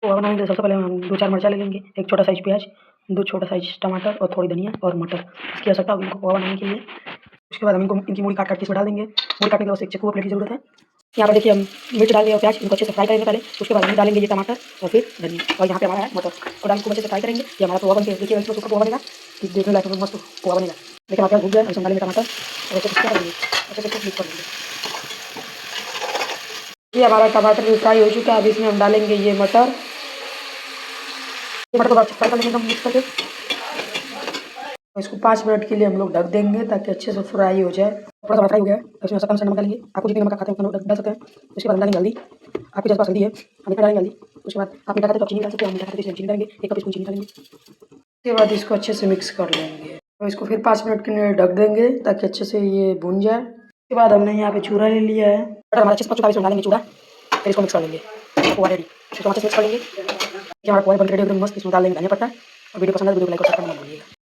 पोहा बनाएंगे तो सबसे पहले हम 2-4 मिर्चा ले लेंगे, एक छोटा साइज़ प्याज, 2 छोटा साइज़ टमाटर और थोड़ी धनिया और मटर इसकी आवश्यकता होगी इनको पोहा बनाने के लिए। उसके बाद हम इनको इनकी मूड़ी काट के इसमें डाल देंगे। मूड़ी काटने के बाद एक चक्कू और प्लेट की ज़रूरत है। यहाँ पर देखिए हम मिर्च डाल दिए और प्याज इनको अच्छे से फ्राई करेंगे पहले। उसके बाद हम डालेंगे ये टमाटर और फिर धनिया और यहाँ पे हमारा है मटर और डाल के अच्छे से फ्राई करेंगे। ये हमारा पोहा बन के देखिए इसमें सूखा पोहा बनेगा, देखने लायक मस्त पोहा बनेगा। देखिए हमारा प्याज भून गया है, इसमें डालेंगे टमाटर और अच्छे से करेंगे, अच्छे से मिक्स कर देंगे। ये हमारा टमाटर भी फ्राई हो चुका है। अब इसमें हम डालेंगे ये मटर, टमाटर को फ्राई कर लेंगे हम मिक्स करके। इसको 5 मिनट के लिए हम लोग ढक देंगे ताकि अच्छे से फ्राई हो जाए। थोड़ा सा फ्राई हो गया है, इसमें कम से नमक डालेंगे। आपको जितनी नमक खाते हैं उतना डाल सकते हैं। उसके बाद हम डालेंगे हल्दी, आपके पास हल्दी है हम इतना डालेंगे हल्दी। उसके बाद आप मीठा खाते तो आप चीनी डाल सकते हैं, हम मीठा खाते तो चीनी डालेंगे, 1 कप स्पून चीनी डालेंगे। उसके बाद इसको अच्छे से मिक्स कर लेंगे और इसको फिर 5 मिनट के लिए ढक देंगे ताकि अच्छे से ये भुन जाए। उसके बाद हमने यहाँ पे चूरा ले लिया है, बटर हमारा अच्छे से पक चुका है, इसमें डालेंगे चूरा, फिर इसको मिक्स कर लेंगे। पोहा रेडी, इसको अच्छे से मिक्स कर लेंगे। ये हमारा पोहा बन के रेडी एकदम मस्त। इसमें डाल देंगे धनिया पत्ता और वीडियो पसंद है तो वीडियो को लाइक और शेयर करना मत भूलिएगा।